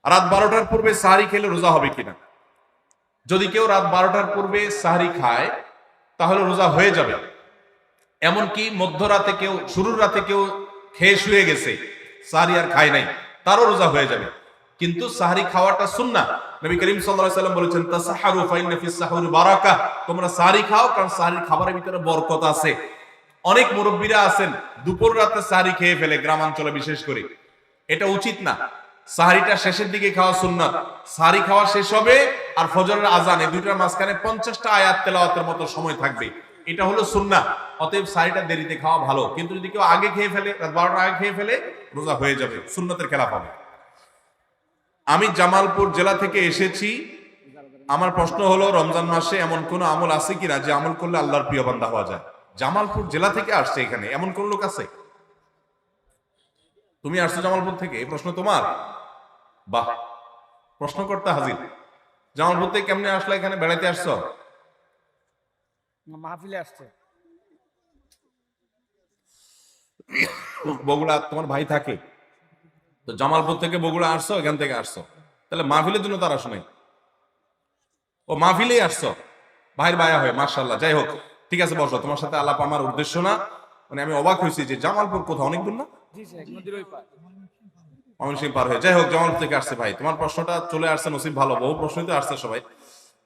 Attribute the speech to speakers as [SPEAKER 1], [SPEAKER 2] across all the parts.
[SPEAKER 1] রাত 12টার পূর্বে সাহরি খেলে রোজা হবে কিনা? যদি কেউ রাত 12টার পূর্বে সাহরি খায় তাহলে রোজা হয়ে যাবে। এমনকি মধ্যরাতে কেউ, শুরুর রাতে কেউ খেয়ে শুয়ে গেছে, সাহরি আর খায় নাই, তারও রোজা হয়ে যাবে। কিন্তু সাহরি খাওয়াটা সুন্নাহ। নবী করিম সাল্লাল্লাহু আলাইহি ওয়াসাল্লাম বলেছেন, তাসাহহারু ফাইন্না ফিস সাহুরি বারাকাহ, তোমরা সাহরি খাও কারণ সাহরির খাবারের ভিতরে বরকত আছে। অনেক মুরব্বীরা আছেন দুপুর রাতে সাহরি খেয়ে ফেলে, গ্রামাঞ্চলে বিশেষ করে। এটা উচিত না। সাহরিটা শেষের দিকে খাওয়া সুন্নাত। সাহরি খাওয়া শেষ হবে আর ফজরের আজান, এই দুইটার মাঝখানে 50টা আয়াত তেলাওয়াতের মতো সময় থাকবে, এটা হলো সুন্নাহ। অতএব সাহরিটা দেরিতে খাওয়া ভালো। কিন্তু যদি কেউ আগে খেয়ে ফেলে, রাত 12টার আগে খেয়ে ফেলে, রোজা হয়ে যাবে, সুন্নতের খেলাফ হবে। আমি জামালপুর জেলা থেকে এসেছি। আমার প্রশ্ন হলো, রমজান মাসে এমন কোন আমল আছে কিনা যে আমল করলে আল্লাহর প্রিয় বান্দা হওয়া যায়? জামালপুর জেলা থেকে আসছে, এখানে এমন কোন লোক আছে? তুমি আসছো জামালপুর থেকে, এই প্রশ্ন তোমার? বাহ, প্রশ্নকর্তা হাজির। জামালপুর থেকে কেমনে আসলে? এখানে বেড়াইতে আসছো?
[SPEAKER 2] মাহফিলে আসছে।
[SPEAKER 1] বগুড়া তোমার ভাই থাকে তো, জামালপুর থেকে বগুড়া আসছো, এখান থেকে আসছো, তাহলে মাহফিলের জন্য তারা শুনে? ও মাহফিলেই আসছো, ভাইয়ের বায়া হয়ে, মাশাআল্লাহ। যাই হোক, ঠিক আছে, বসো। তোমার সাথে আলাপ আমার উদ্দেশ্য না, মানে আমি অবাক হয়েছি যে জামালপুর কোথাও, অনেক দূর না? ময়মনসিংহ পার হয়ে। যাই হোক, জামালপুর থেকে আসছে ভাই। তোমার প্রশ্নটা চলে আসছে, নসিব ভালো, বহু প্রশ্নই তো আসছে সবাই।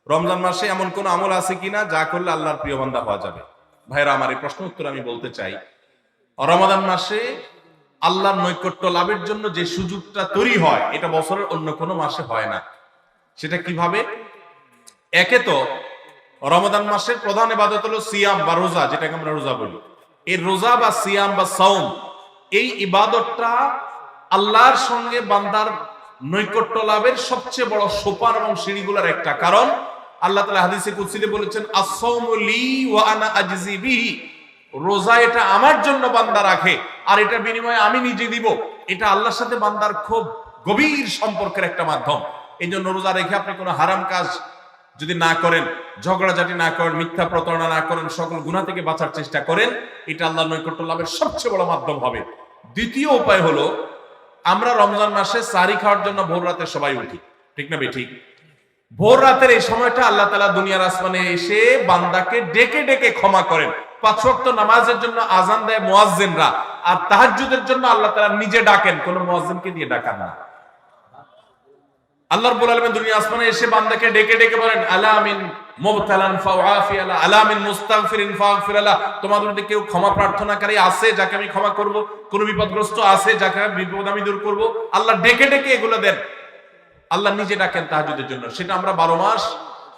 [SPEAKER 1] রমজান মাসে এমন কোন আমল আছে কিনা যা করলে আল্লাহর প্রিয় বান্দা হওয়া যাবে? ভাইরা আমার, এই প্রশ্ন উত্তর আমি বলতে চাই, রমাদান মাসে আল্লাহর নৈকট্য লাভের জন্য যে সুযোগটা তৈরি হয়, এটা বছরের অন্য কোনো মাসে হয় না। সেটা কিভাবে? একে তো রমাদান মাসের প্রধান ইবাদত হলো সিয়াম বা রোজা, যেটাকে আমরা রোজা বলি। এই রোজা বা সিয়াম বা সাওম, এই ইবাদতটা আল্লাহর সঙ্গে বান্দার নৈকট্য লাভের সবচেয়ে বড় সোপান এবং সিঁড়িগুলোর একটা। কারণ আল্লাহ তাআলা হাদিসে কুদসিতে বলেছেন, আস-সাওমু লি ওয়া আনা আজজি বিহি, রোজা এটা আমার জন্য বান্দা রাখে আর এটা বিনিময়ে আমি নিজে দিব। এটা আল্লাহর সাথে বান্দার খুব গভীর সম্পর্কের একটা মাধ্যম। এই জন্য রোজা রেখে আপনি কোনো হারাম কাজ যদি না করেন, ঝগড়াঝাটি না করেন, মিথ্যা প্রতারণা না করেন, সকল গুনাহ থেকে বাঁচার চেষ্টা করেন, এটা আল্লাহর নৈকট্য লাভের সবচেয়ে বড় মাধ্যম হবে। দ্বিতীয় উপায় হলো, আমরা রমজান মাসে সাহরি খাওয়ার জন্য ভোর রাতে সবাই উঠি, ঠিক না ঠিক? ভোর রাতের এই সময়টা আল্লাহ তাআলা দুনিয়ার আসমানে এসে বান্দাকে ডেকে ডেকে ক্ষমা করেন। 5 ওয়াক্ত নামাজের জন্য আজান দেয় মুয়াজ্জিনরা, আর তাহাজ্জুদের জন্য আল্লাহ তাআলা নিজে ডাকেন, কোন মুয়াজ্জিনকে দিয়ে ডাকান না। আল্লাহ রাব্বুল আলামিন দুনিয়া আসমানে এসে বান্দাকে ডেকে ডেকে বলেন, আলা মিন মুবতালান ফাউআফি আলা, আলা মিন মুস্তাগফিরিন ফাগফির আলা, তোমাদের মধ্যে কেউ ক্ষমা প্রার্থনাকারী আছে যাকে আমি ক্ষমা করব? কোন বিপদগ্রস্ত আছে যাকে বিপদ আমি দূর করব? আল্লাহ ডেকে ডেকে এগুলো দেন। আল্লাহ নিজে ডাকেন তাহাজ্জুদের জন্য। সেটা আমরা 12 মাস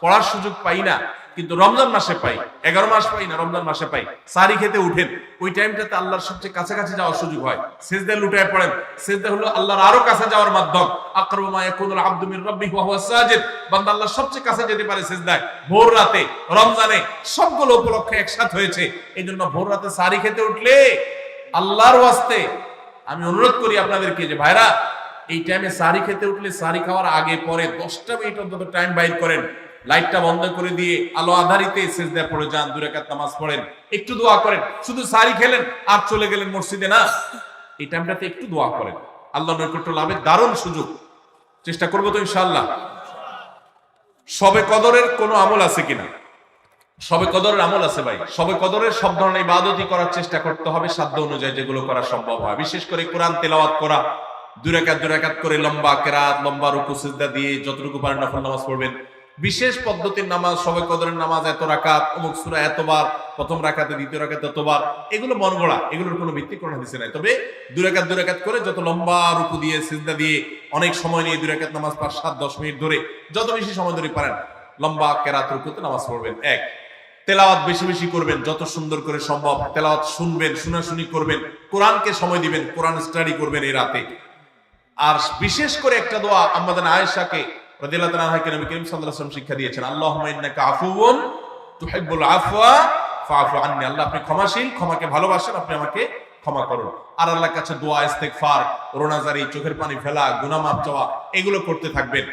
[SPEAKER 1] পড়ার সুযোগ পাই না, কিন্তু রমজান মাসে পাই। 11 মাস পাই না, রমজান মাসে পাই। সাহরি খেতে উঠেন, ওই টাইমটাতে আল্লাহর সবচেয়ে কাছাকাছি যাওয়ার সুযোগ হয়। সিজদায় লুটায় পড়েন। সিজদা হলো আল্লাহর আরো কাছে যাওয়ার মাধ্যম। আকরাবু মা ইয়াকুনুল আবদু মির রাব্বিহি ওয়া হুয়া সাজিদ, বান্দা আল্লাহর সবচেয়ে কাছে যেতে পারে সিজদায় ভোর রাতে, রমজানে। সবগুলো উপলক্ষে একসাথে হয়েছে। এইজন্য ভোর রাতে সাহরি খেতে উঠলে আল্লাহর ওয়াস্তে আমি অনুরোধ করি আপনাদেরকে যে ভাইরা, এই টাইমে সাহরি খেতে উঠলে সাহরি খাওয়ার আগে পরে 10টা মিনিট অন্তত টাইম বাইর করেন। লাইটটা বন্ধ করে দিয়ে আলো আধারিতে সিজদায় পড়ে যান, 2 রাকাত নামাজ পড়েন, একটু দোয়া করেন। শুধু সাহরি খেলেন আর চলে গেলেন মসজিদে না, এই টাইমটাতে একটু দোয়া করেন। আল্লাহ নৈকট্য লাভের দারুণ সুযোগ। চেষ্টা করবো তো ইনশাআল্লাহ। শবে কদরের কোনো আমল আছে কিনা? শবে কদরের আমল আছে ভাই। শবে কদরের সব ধরনের ইবাদতই করার চেষ্টা করতে হবে সাধ্য অনুযায়ী, যেগুলো করা সম্ভব হয়। বিশেষ করে কোরআন তেলাওয়াত করা, 2 রাকাত করে লম্বা কেরাত, লম্বা রুকু সিজদা দিয়ে যতটুকু পারেন নফল নামাজ পড়বেন। বিশেষ পদ্ধতির নামাজ, শবে কদরের নামাজ এত রাকাত, অমুক সূরা এতবার, প্রথম রাকাতে দ্বিতীয় রাকাতে এতবার, এগুলো মন গড়া, এগুলোর কোনো ভিত্তি কোরআন হাদিসে নাই। তবে 2 রাকাত করে যত লম্বা রুকু দিয়ে সিজদা দিয়ে অনেক সময় নিয়ে 2 রাকাত নামাজ 5, 7, 10 মিনিট ধরে, যত বেশি সময় ধরে পারেন লম্বা কেরাত রুকুতে নামাজ পড়বেন। এক, তেলাওয়াত বেশি বেশি করবেন, যত সুন্দর করে সম্ভব তেলাওয়াত শুনবেন, শোনাশুনি করবেন, কোরআনকে সময় দিবেন, কোরআন স্টাডি করবেন এই রাতে। আর বিশেষ করে একটা দোয়া আম্মাজান আয়েশাকে রাদিয়াল্লাহু তাআলা আনহাকে নবী করিম সাল্লাল্লাহু আলাইহি ওয়াসাল্লাম শিক্ষা দিয়েছেন, আল্লাহুম্মা ইন্নাকা আফুউন তুহিব্বুল আফওয়া ফাআফু আন্নী, আল্লাহ আপনি ক্ষমাশীল, ক্ষমাকে ভালোবাসেন, আপনি আমাকে ক্ষমা করুন। আর আল্লাহর কাছে দোয়া, ইস্তেগফার, রোনাজারি, চোখের পানি ফেলা, গুনাহ মাফ চাওয়া, এগুলো করতে থাকবেন।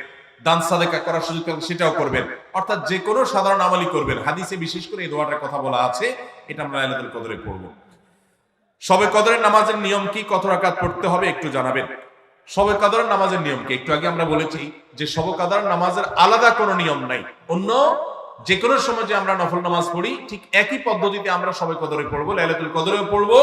[SPEAKER 1] দান সাদেকা করার সুযোগ থাকলে সেটাও করবেন। অর্থাৎ যে কোনো সাধারণ আমলই করবেন। হাদিসে বিশেষ করে এই দোয়াটার কথা বলা আছে, এটা আমরা লাইলাতুল কদরে পড়ব। শবে কদরের নামাজের নিয়ম কি, কত রাকাত পড়তে হবে একটু জানাবেন। শবে কদর নামাজের নিয়ম কি? একটু আগে আমরা বলেছি যে শবে কদর নামাজের আলাদা কোনো নিয়ম নাই। অন্য যে কোনো সময় যে আমরা নফল নামাজ পড়ি ঠিক একই পদ্ধতিতে আমরা শবে কদরে পড়বো, লাইলাতুল কদরেও পড়বো।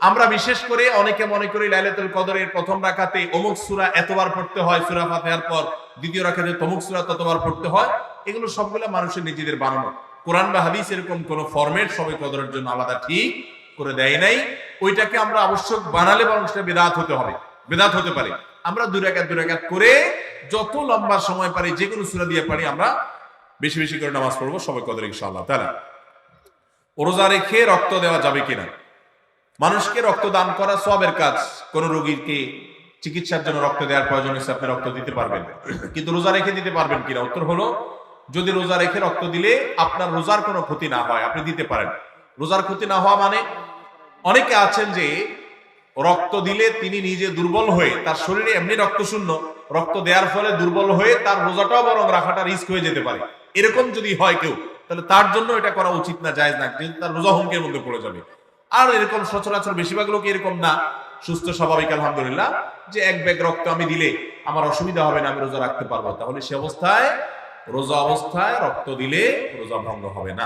[SPEAKER 1] আমরা বিশেষ করে অনেকে মনে করি লাইলাতুল কদরের প্রথম রাকাতে অমুক সূরা এতবার পড়তে হয়, সূরা ফাতিহার পর দ্বিতীয় রাকাতে তমুক সূরা ততবার পড়তে হয়। এগুলো সবগুলো মানুষের নিজেদের বানানো। কোরআন বা হাদিস এরকম কোন ফরম্যাট শবে কদরের জন্য আলাদা ঠিক করে দেয় নাই। ওইটাকে আমরা আবশ্যক বানালে বরং সেটা বিদআত হতে হবে, বিদআত হতে পারে। আমরা দুই রাকাত করে যত লম্বা সময় পারি যে কোনো সূরা দিয়ে পারি আমরা বেশি বেশি করে নামাজ পড়বো শবে কদরে ইনশাআল্লাহ তাআলা। রোজা রেখে রক্ত দেওয়া যাবে কিনা? মানুষকে রক্ত দান করা সওয়াবের কাজ। কোন রোগীকে চিকিৎসার জন্য রক্ত দেওয়ার প্রয়োজন হচ্ছে, আপনি রক্ত দিতে পারবেন, কিন্তু রোজা রেখে দিতে পারবেন কিনা? উত্তর হলো, যদি রোজা রেখে রক্ত দিলে আপনার রোজার কোনো ক্ষতি না হয় আপনি দিতে পারেন। রোজার ক্ষতি না হওয়া মানে, অনেকে আছেন যে রক্ত দিলে তিনি নিজে দুর্বল হয়ে, তার শরীরে এমনি রক্ত শূন্য, রক্ত দেওয়ার ফলে দুর্বল হয়ে তার রোজাটাও বরং রাখাটা রিস্ক হয়ে যেতে পারে। এরকম যদি হয় কেউ, তাহলে তার জন্য এটা করা উচিত না, জায়েজ না, কিন্তু তার রোজা হুমকির মধ্যে পড়ে যাবে। আর এরকম সচরাচর বেশিরভাগ লোক এরকম না, সুস্থ স্বাভাবিক আলহামদুলিল্লাহ, যে এক ব্যাগ রক্ত আমি দিলে আমার অসুবিধা হবে না, আমি রোজা রাখতে পারবো, তাহলে সে অবস্থায় রোজা অবস্থায় রক্ত দিলে রোজা ভঙ্গ হবে না।